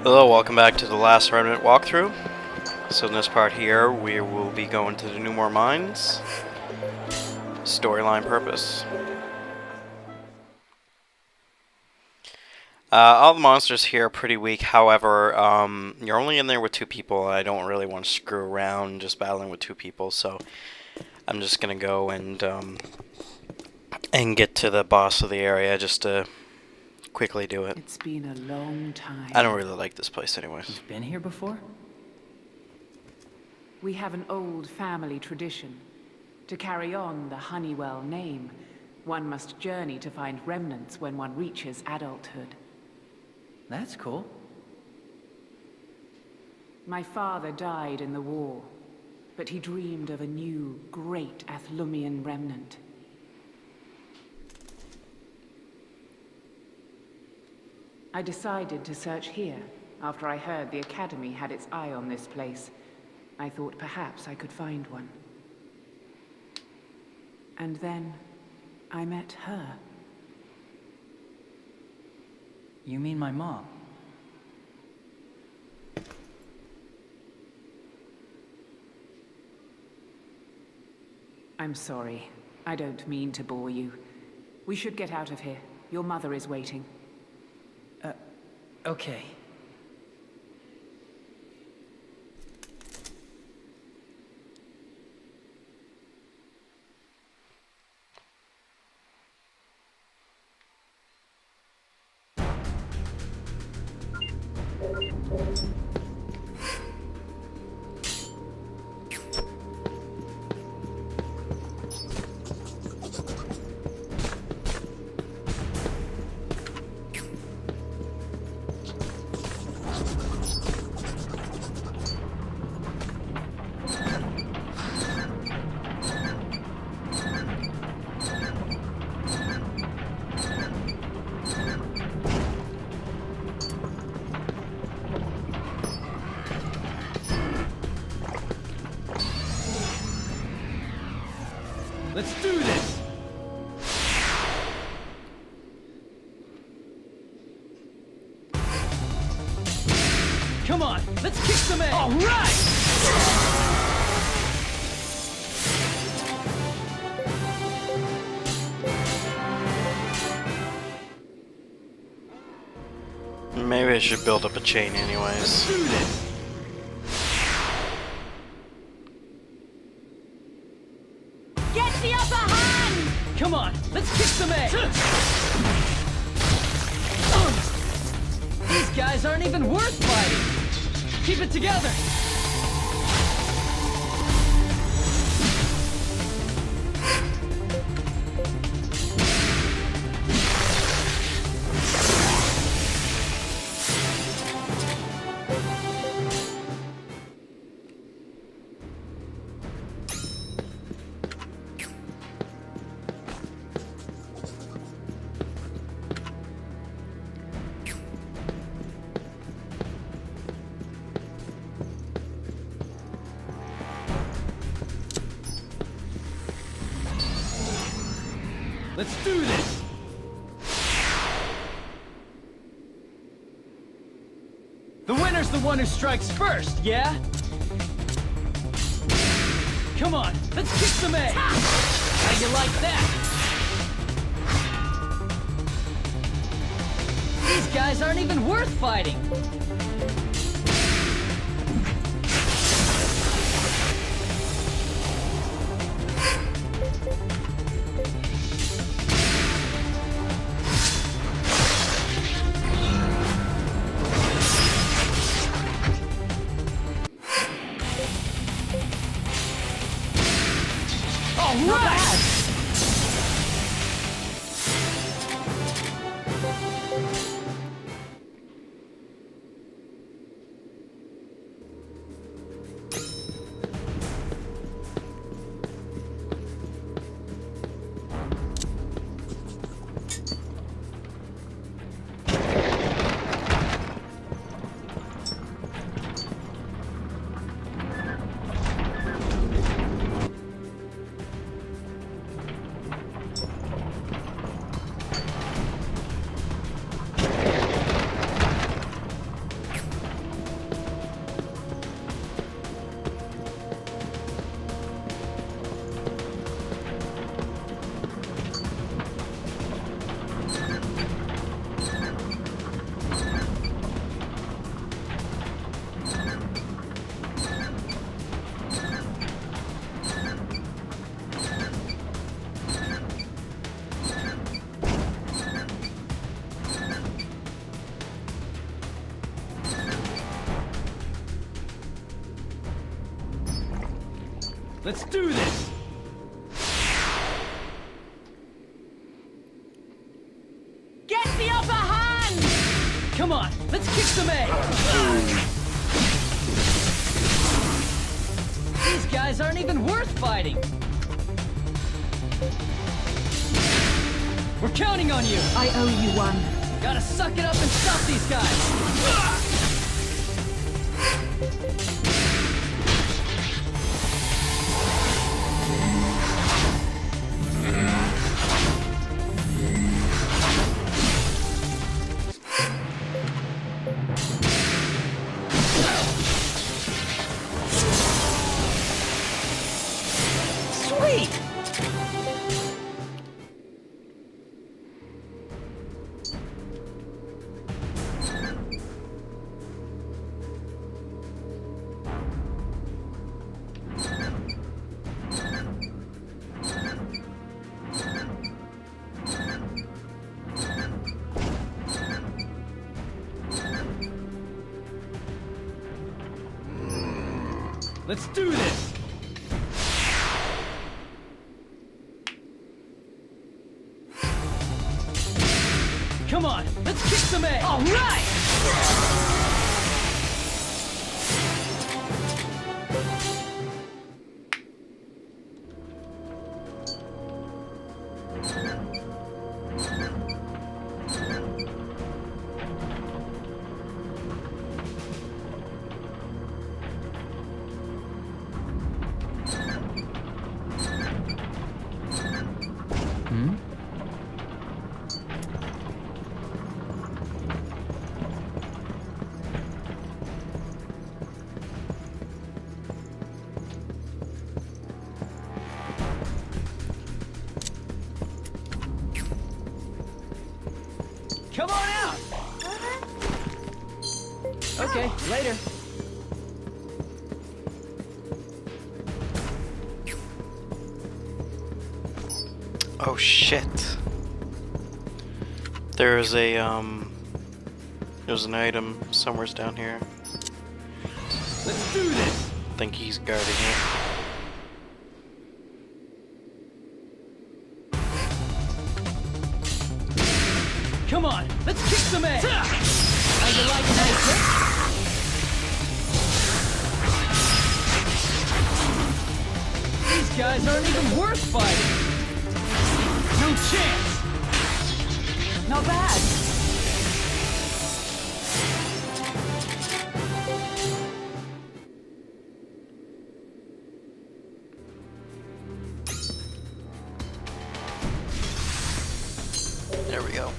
Hello, welcome back to the last Remnant walkthrough. So in this part here, we will be going to the Numor mines. Storyline purpose. All the monsters here are pretty weak, however, you're only in there with two people, and I don't really want to screw around just battling with two people, so I'm just gonna go and get to the boss of the area just to quickly do it. It's been a long time. I don't really like this place anyways. You've been here before? We have an old family tradition. To carry on the Honeywell name, one must journey to find remnants when one reaches adulthood. That's cool. My father died in the war, but he dreamed of a new, great Athlumian remnant. I decided to search here after I heard the Academy had its eye on this place. I thought perhaps I could find one. And then I met her. You mean my mom? I'm sorry. I don't mean to bore you. We should get out of here. Your mother is waiting. Okay. Let's do this! Come on, let's kick some ass! All right! Maybe I should build up a chain anyways. Let's do this! Get the upper hand! Come on, let's kick some ass! These guys aren't even worth fighting! Keep it together! Let's do this! The winner's the one who strikes first, yeah? Come on, let's kick some ass! How you like that? These guys aren't even worth fighting! All right! Let's do this! Get the upper hand! Come on, let's kick some ass! These guys aren't even worth fighting! We're counting on you! I owe you one. Gotta suck it up and stop these guys! Sweet! Let's do this! Come on, let's kick some ass! All right! Come on out! Okay, later. Oh shit. There's an item somewhere down here. Let's do this! I think he's guarding it. Come on, let's kick some ass! How you like that, These guys aren't even worth fighting! No chance! Not bad. There we go.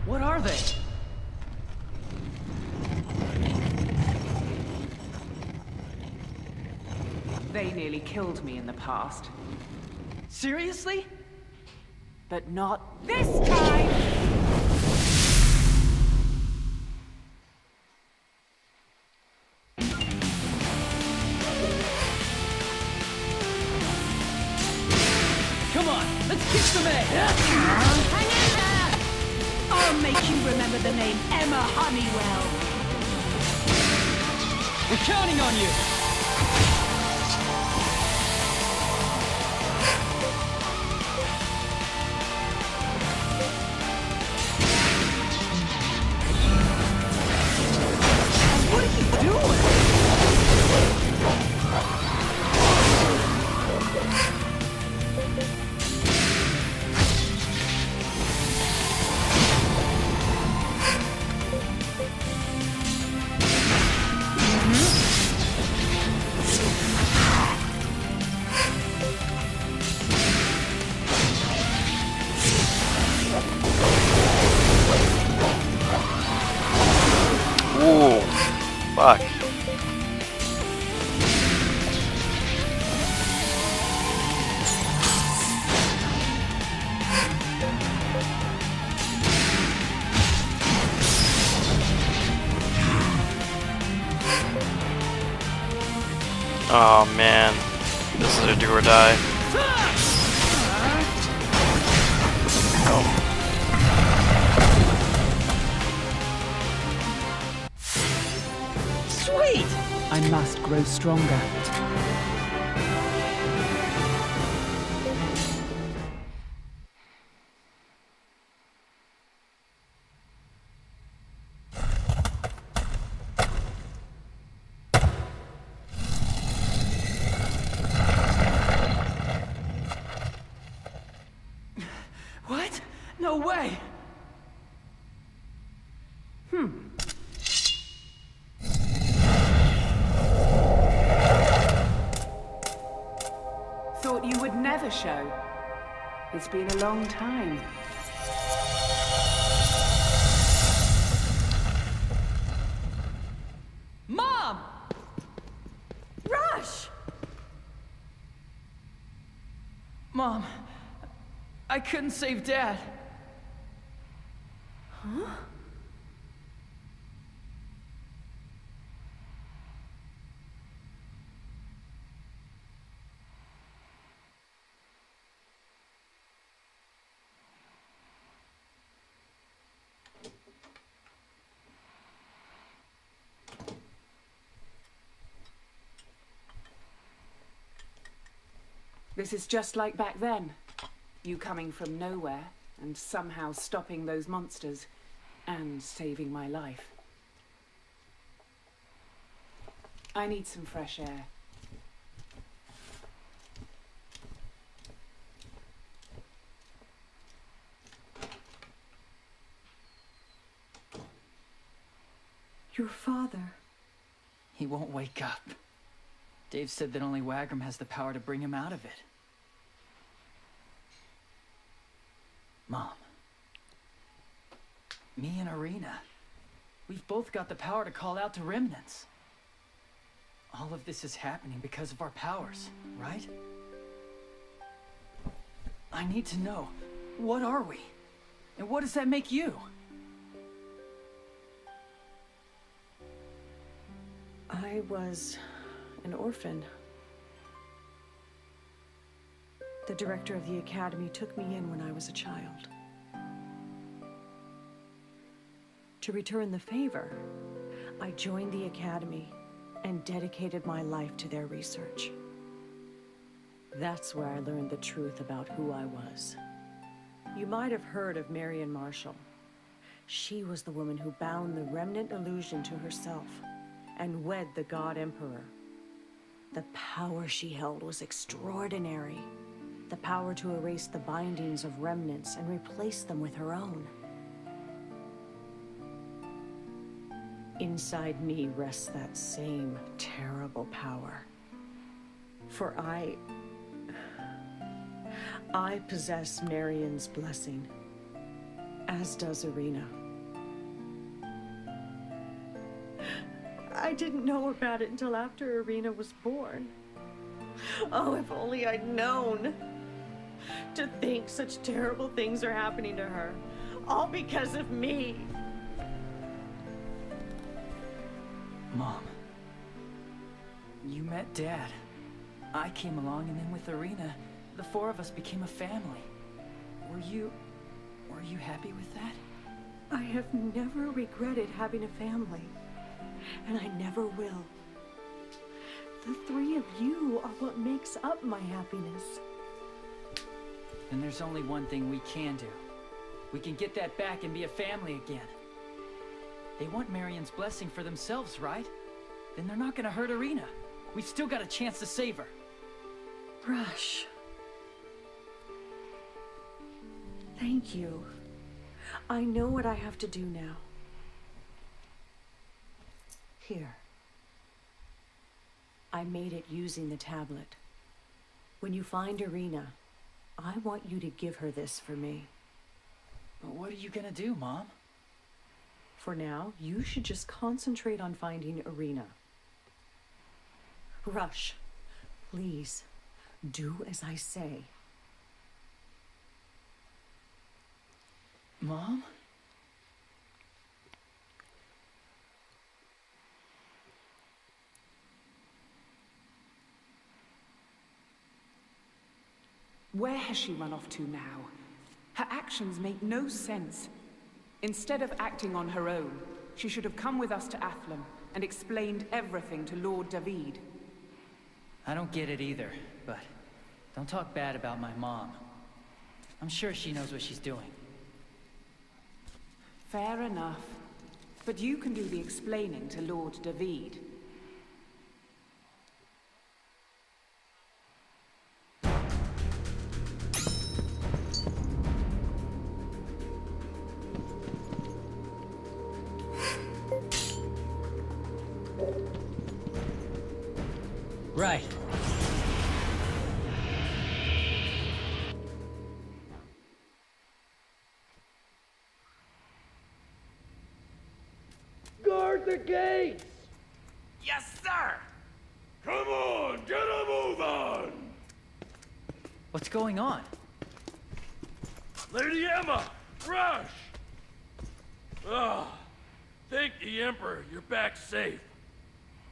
What are they? They nearly killed me in the past, Seriously? but not This time! Come on, let's kick some ass! Hang in there! I'll make you remember the name Emma Honeywell. We're counting on you! What are you doing? Fuck. Oh man, this is a do or die. Sweet! I must grow stronger. What? No way! Thought you would never show. It's been a long time. Mom! Rush! Mom, I couldn't save Dad. This is just like back then. You coming from nowhere and somehow stopping those monsters and saving my life. I need some fresh air. Your father. He won't wake up. Dave said that only Wagram has the power to bring him out of it. Mom. Me and Arena. We've both got the power to call out to remnants. All of this is happening because of our powers, right? I need to know, what are we? And what does that make you? I was an orphan. The director of the academy took me in when I was a child. To return the favor, I joined the academy and dedicated my life to their research. That's where I learned the truth about who I was. You might have heard of Marion Marshall. She was the woman who bound the Remnant illusion to herself and wed the God Emperor. The power she held was extraordinary. The power to erase the bindings of remnants and replace them with her own. Inside me rests that same terrible power. For I possess Marion's blessing, as does Arena. I didn't know about it until after Arena was born. Oh, if only I'd known. To think such terrible things are happening to her, all because of me. Mom. You met Dad. I came along, and then with Arena, the four of us became a family. Were you happy with that? I have never regretted having a family, and I never will. The three of you are what makes up my happiness. Then there's only one thing we can do. We can get that back and be a family again. They want Marion's blessing for themselves, right? Then they're not gonna hurt Arena. We've still got a chance to save her. Rush. Thank you. I know what I have to do now. Here. I made it using the tablet. When you find Arena, I want you to give her this for me. But what are you gonna do, Mom? For now, you should just concentrate on finding Irina. Rush, please, do as I say. Mom? Where has she run off to now? Her actions make no sense. Instead of acting on her own, she should have come with us to Athlum and explained everything to Lord David. I don't get it either, but don't talk bad about my mom. I'm sure she knows what she's doing. Fair enough. But you can do the explaining to Lord David. Right. Guard the gates! Yes, sir! Come on, get a move on! What's going on? Lady Emma, rush! Thank the Emperor you're back safe.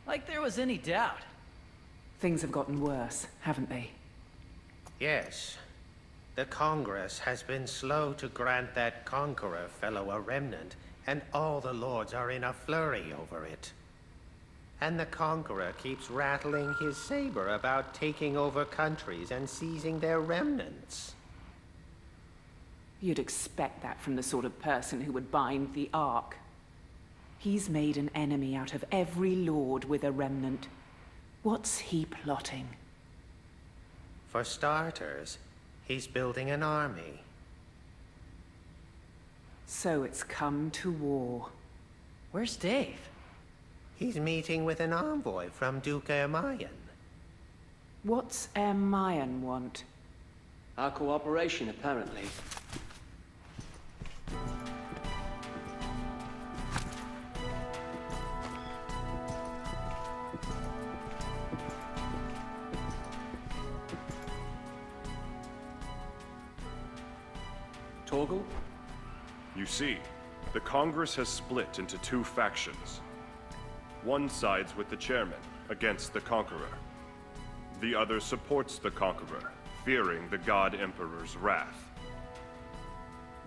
Like there was any doubt. Things have gotten worse, haven't they? Yes. The Congress has been slow to grant that Conqueror fellow a remnant, and all the lords are in a flurry over it. And the Conqueror keeps rattling his saber about taking over countries and seizing their remnants. You'd expect that from the sort of person who would bind the Ark. He's made an enemy out of every lord with a remnant. What's he plotting? For starters, he's building an army. So it's come to war. Where's Dave? He's meeting with an envoy from Duke Ermayan. What's Ermayan want? Our cooperation, apparently. Torgal? You see, the Congress has split into two factions. One sides with the chairman, against the Conqueror. The other supports the Conqueror, fearing the God Emperor's wrath.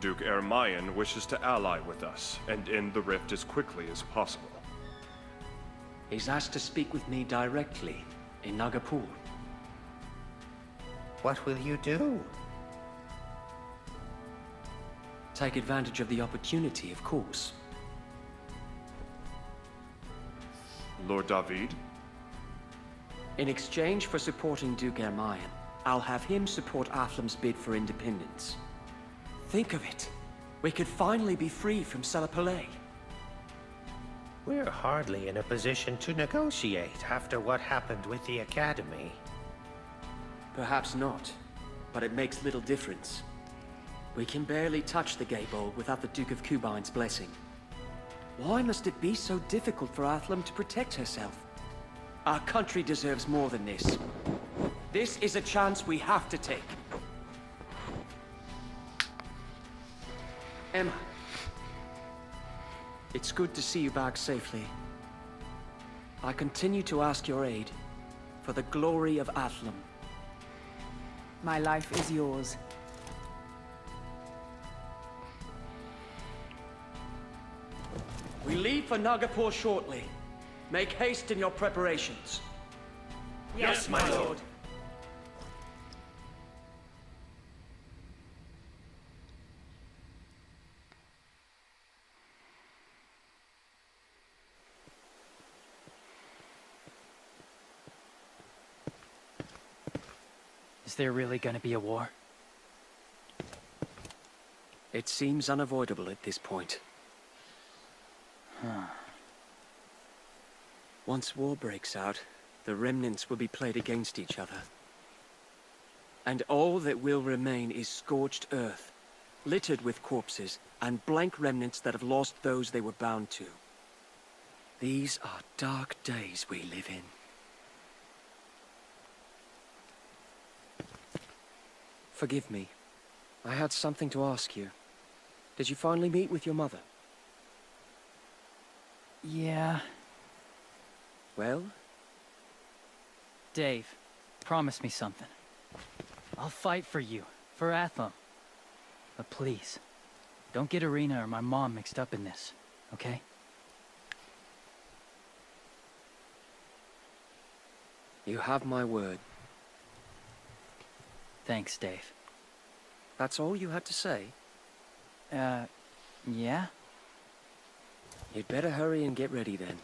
Duke Ermayan wishes to ally with us, and end the rift as quickly as possible. He's asked to speak with me directly, in Nagapur. What will you do? Take advantage of the opportunity, of course. Lord David? In exchange for supporting Duke Ermayan, I'll have him support Athlum's bid for independence. Think of it. We could finally be free from Salapalais. We're hardly in a position to negotiate after what happened with the Academy. Perhaps not, but it makes little difference. We can barely touch the Gaybold without the Duke of Cubine's blessing. Why must it be so difficult for Athlum to protect herself? Our country deserves more than this. This is a chance we have to take. Emma. It's good to see you back safely. I continue to ask your aid for the glory of Athlum. My life is yours. We leave for Nagapur shortly. Make haste in your preparations. Yes, my lord. Is there really gonna be a war? It seems unavoidable at this point. Once war breaks out, the remnants will be played against each other. And all that will remain is scorched earth, littered with corpses and blank remnants that have lost those they were bound to. These are dark days we live in. Forgive me. I had something to ask you. Did you finally meet with your mother? Yeah. Well? Dave, promise me something. I'll fight for you, for Atham. But please, don't get Irina or my mom mixed up in this, okay? You have my word. Thanks, Dave. That's all you had to say? Yeah? You'd better hurry and get ready then.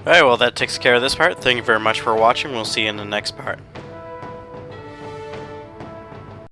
Alright, well that takes care of this part. Thank you very much for watching. We'll see you in the next part.